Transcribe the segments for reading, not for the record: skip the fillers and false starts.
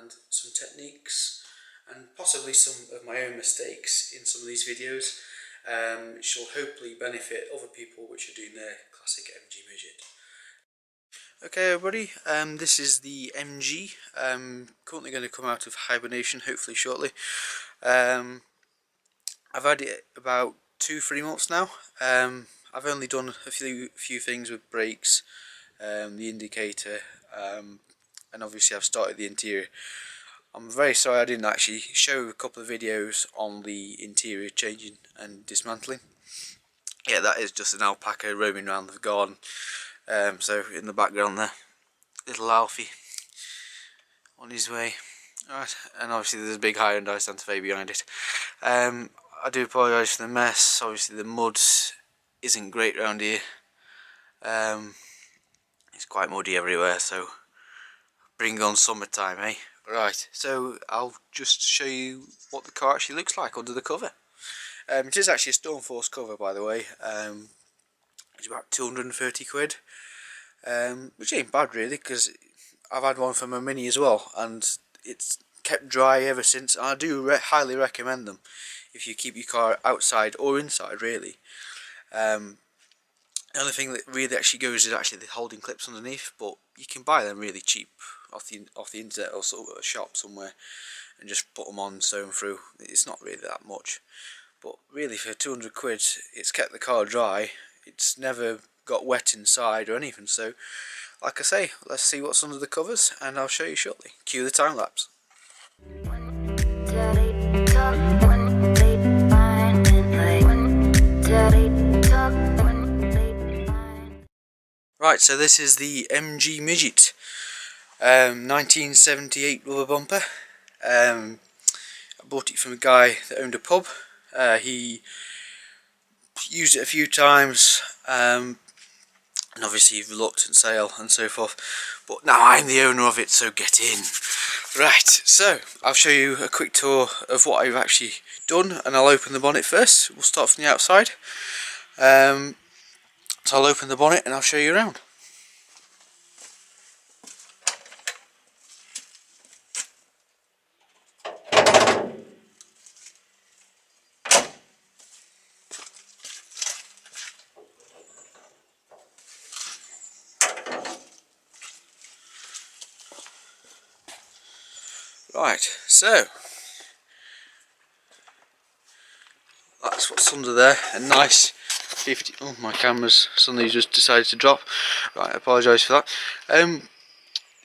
and some techniques and possibly some of my own mistakes in some of these videos, which will hopefully benefit other people which are doing their classic MG Midget. Okay everybody, this is the MG, currently going to come out of hibernation hopefully shortly. I've had it about 2-3 months now. I've only done a few things with brakes, the indicator, and obviously I've started the interior. I'm very sorry I didn't actually show a couple of videos on the interior changing and dismantling. Yeah, that is just an alpaca roaming around the garden. So in the background there, little Alfie on his way. Right, and obviously there's a big Hyundai Santa Fe behind it. I do apologise for the mess. Obviously the mud isn't great around here. It's quite muddy everywhere, so bring on summertime, eh? Right, so I'll just show you what the car actually looks like under the cover. It is actually a Stormforce cover, by the way. It's about 230 quid, which ain't bad really, because I've had one for my Mini as well, and it's kept dry ever since. I do highly recommend them if you keep your car outside or inside really. The only thing that really actually goes is actually the holding clips underneath, but you can buy them really cheap off the internet or sort of a shop somewhere and just put them on, sew them through. It's not really that much, but really for 200 quid it's kept the car dry. It's never got wet inside or anything, so like I say, let's see what's under the covers and I'll show you shortly. Cue the time lapse. Right, so this is the MG Midget, 1978 rubber bumper. I bought it from a guy that owned a pub. He used it a few times, and obviously reluctant sale and so forth, but now I'm the owner of it, so get in. Right, so I'll show you a quick tour of what I've actually done, and I'll open the bonnet first. We'll start from the outside. So I'll open the bonnet and I'll show you around. Right, so that's what's under there. A nice 50. Oh, my camera's suddenly just decided to drop. Right, I apologise for that.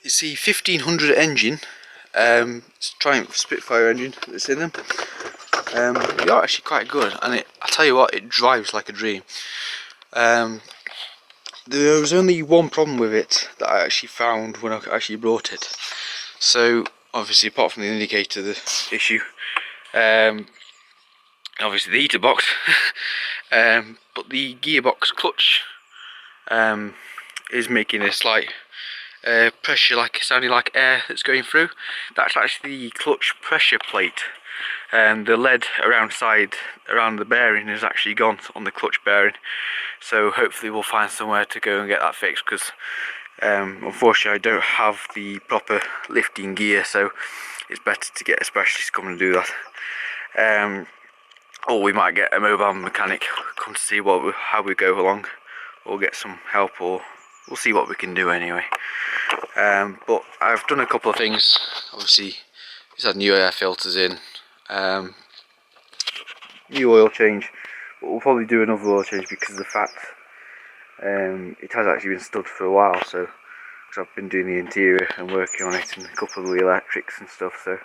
It's the 1500 engine. It's a Triumph Spitfire engine that's in them. They are actually quite good, and I tell you what, it drives like a dream. There was only one problem with it that I actually found when I actually brought it. So obviously, apart from the indicator, the issue, obviously the heater box, but the gearbox clutch is making a slight pressure, sounding like air that's going through. That's actually the clutch pressure plate, and the lead around the bearing is actually gone on the clutch bearing. So hopefully we'll find somewhere to go and get that fixed, because unfortunately I don't have the proper lifting gear, so it's better to get a specialist to come and do that. Or we might get a mobile mechanic come to see how we go along, or get some help, or we'll see what we can do anyway. But I've done a couple of things. Obviously just had new air filters in, new oil change, but we'll probably do another oil change because of the fact it has actually been stood for a while, so because I've been doing the interior and working on it and a couple of the electrics and stuff. So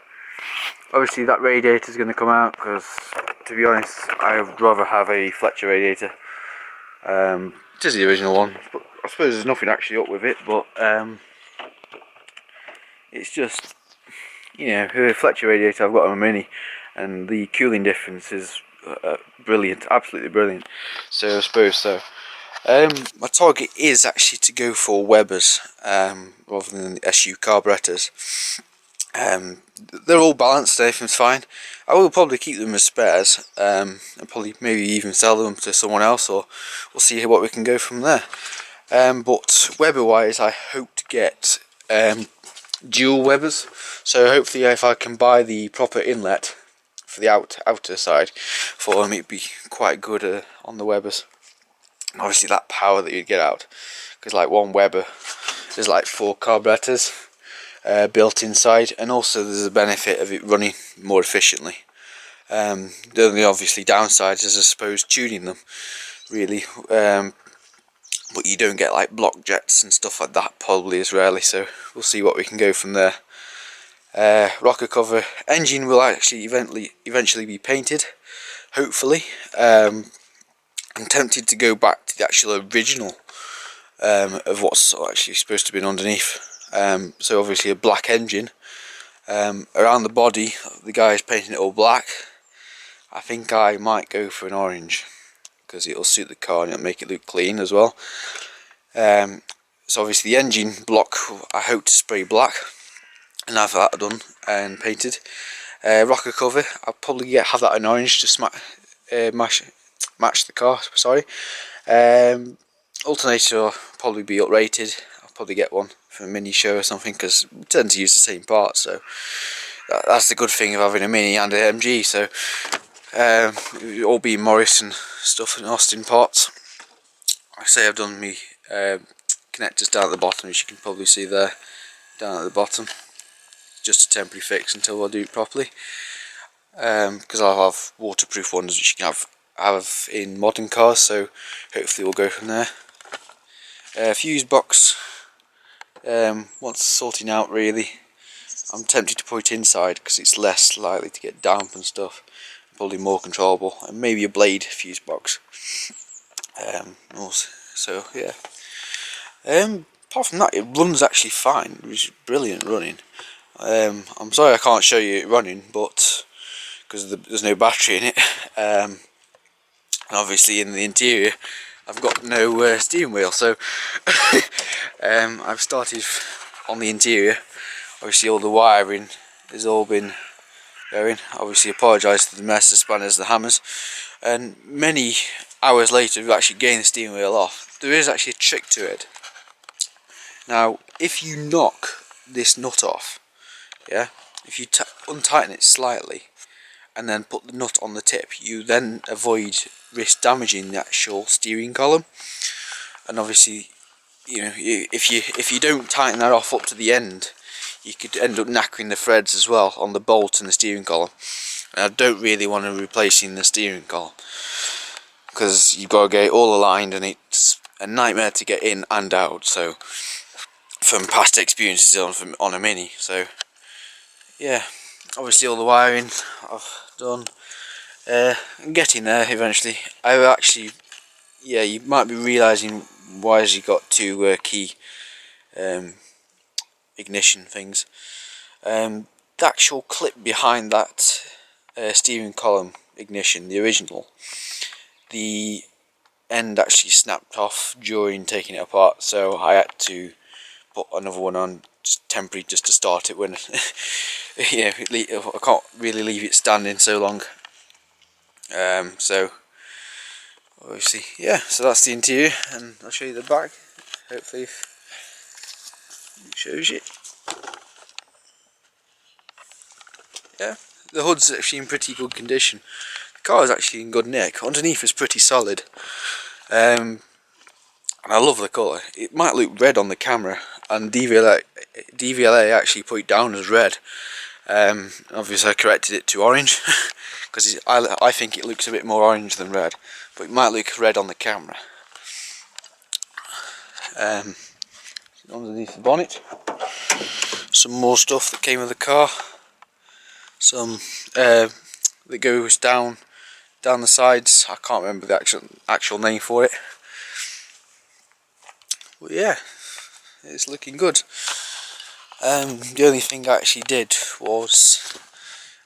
obviously that radiator is going to come out, because to be honest I would rather have a Fletcher radiator. It is the original one, but I suppose there's nothing actually up with it, but it's just, you know, the Fletcher radiator I've got on my Mini, and the cooling difference is brilliant, absolutely brilliant. So I suppose so. My target is actually to go for Webers rather than the SU carburetors. They're all balanced, everything's fine. I will probably keep them as spares, and probably maybe even sell them to someone else, or we'll see what we can go from there. But Weber wise, I hope to get dual webbers, so hopefully if I can buy the proper inlet for the outer side for them, it'd be quite good on the webbers. And obviously that power that you'd get out, because like one webber there's like 4 carburetors built inside, and also there's a benefit of it running more efficiently. The only obviously downside is I suppose tuning them really, but you don't get like block jets and stuff like that probably as rarely, so we'll see what we can go from there. Rocker cover engine will actually eventually be painted, hopefully. I'm tempted to go back to the actual original of what's actually supposed to be underneath. So obviously a black engine. Around the body, the guy is painting it all black. I think I might go for an orange, because it'll suit the car and it'll make it look clean as well. So obviously the engine block I hope to spray black and have that done and painted. Rocker cover I'll probably have that in orange to match the car, sorry. Alternator will probably be uprated. I'll probably get one from a mini show or something, because we tend to use the same parts, so that's the good thing of having a mini and an MG. So all being Morris and stuff and Austin parts. Like I say, I've done me connectors down at the bottom, as you can probably see there, down at the bottom. Just a temporary fix until I do it properly, because I'll have waterproof ones which you can have in modern cars, so hopefully we'll go from there. Fuse box wants sorting out really. I'm tempted to put it inside because it's less likely to get damp and stuff, probably more controllable, and maybe a blade fuse box. Also, so yeah. Apart from that, it runs actually fine. It was brilliant running. I'm sorry I can't show you it running, but because there's no battery in it. And obviously in the interior I've got no steering wheel, so I've started on the interior. Obviously all the wiring has all been going. Obviously apologise for the mess, the spanners, the hammers, and many hours later we've actually gained the steering wheel off. There is actually a trick to it. Now if you knock this nut off, yeah, if you untighten it slightly and then put the nut on the tip, you then risk damaging the actual steering column. And obviously, you know, if you don't tighten that off up to the end, you could end up knackering the threads as well on the bolt and the steering column. And I don't really want to be replacing the steering column, because you've got to get it all aligned and it's a nightmare to get in and out. So from past experiences on a Mini, so yeah, obviously all the wiring I've done. I'm getting there eventually. I've actually, yeah, you might be realising why has he got 2 key ignition things. The actual clip behind that steering column ignition, the original, the end actually snapped off during taking it apart, so I had to put another one on just temporary, just to start it when yeah, I can't really leave it standing so long. So obviously, yeah, so that's the interior, and I'll show you the back, hopefully if it shows you. Yeah, the hood's actually in pretty good condition. The car is actually in good nick. Underneath is pretty solid, and I love the colour. It might look red on the camera, and DVLA actually put it down as red. Obviously I corrected it to orange because I think it looks a bit more orange than red, but it might look red on the camera. Underneath the bonnet, some more stuff that came with the car. Some that goes down the sides. I can't remember the actual name for it, but yeah, it's looking good. The only thing I actually did was,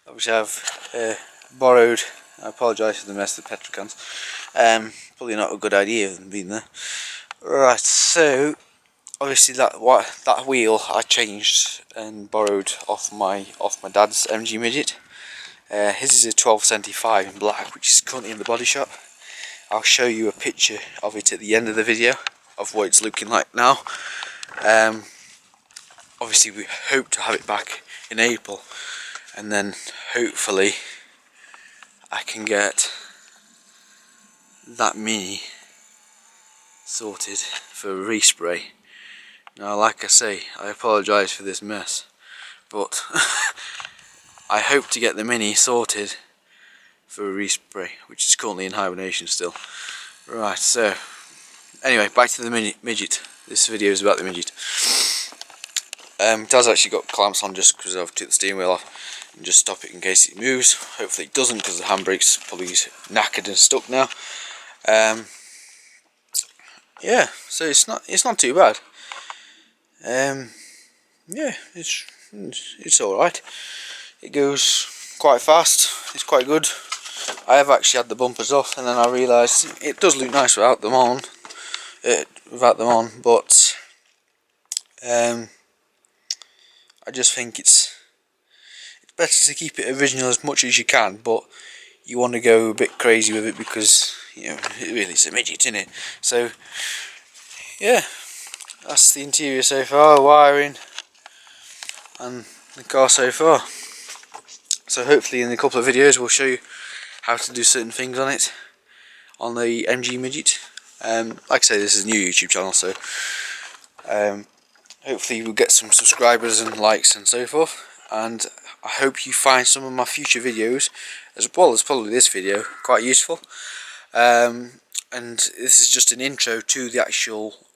obviously I've borrowed, I apologise for the mess of the petrol cans, probably not a good idea of them being there. Right, so obviously that wheel I changed and borrowed off my dad's MG Midget. His is a 1275 in black, which is currently in the body shop. I'll show you a picture of it at the end of the video of what it's looking like now. obviously we hope to have it back in April, and then hopefully I can get that Mini sorted for a respray. Now, like I say, I apologise for this mess, but I hope to get the Mini sorted for a respray, which is currently in hibernation still. Right, so anyway, back to the Midget. This video is about the Midget. It has actually got clamps on just because I've took the steering wheel off and just stop it in case it moves. Hopefully it doesn't, because the handbrake's probably knackered and stuck now. Yeah, so it's not too bad. Yeah, it's all right. It goes quite fast. It's quite good. I have actually had the bumpers off, and then I realised it does look nice without them on. But I just think it's better to keep it original as much as you can, but you want to go a bit crazy with it because, you know, it really is a midget, isn't it? So yeah, that's the interior so far, wiring and the car so far. So hopefully in a couple of videos we'll show you how to do certain things on it, on the MG Midget. Like I say, this is a new YouTube channel, so hopefully we'll get some subscribers and likes and so forth, and I hope you find some of my future videos, as well as probably this video, quite useful. And this is just an intro to the actual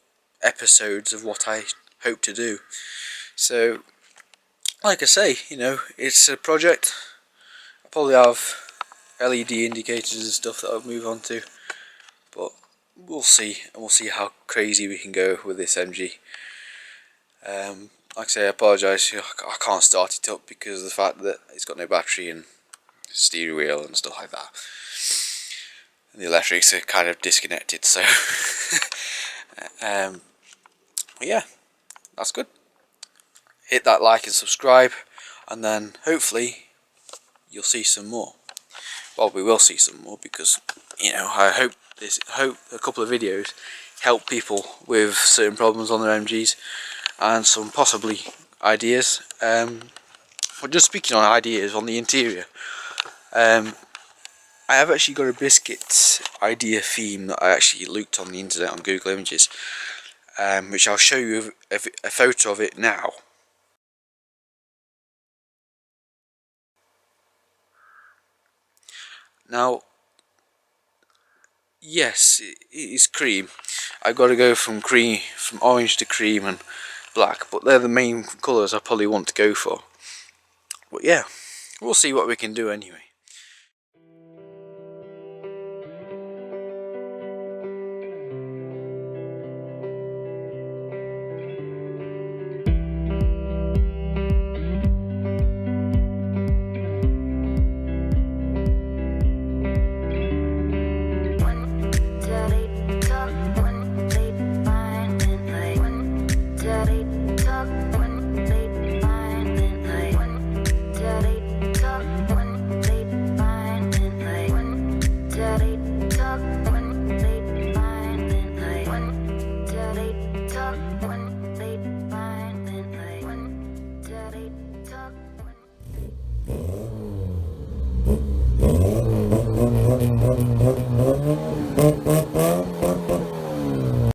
episodes of what I hope to do. So like I say, you know, it's a project. I'll probably have LED indicators and stuff that I'll move on to, but we'll see, and we'll see how crazy we can go with this MG. Like I say, I apologise, I can't start it up because of the fact that it's got no battery and steering wheel and stuff like that, and the electrics are kind of disconnected, so yeah, that's good. Hit that like and subscribe, and then hopefully you'll see some more. Well, we will see some more, because, you know, I hope a couple of videos help people with certain problems on their MGs, and some possibly ideas. But just speaking on ideas on the interior, I have actually got a biscuit idea theme that I actually looked on the internet on Google Images, which I'll show you a photo of it now. Now, yes, it is cream. I've got to go from orange to cream and black, but they're the main colours I probably want to go for. But yeah, we'll see what we can do anyway. Talk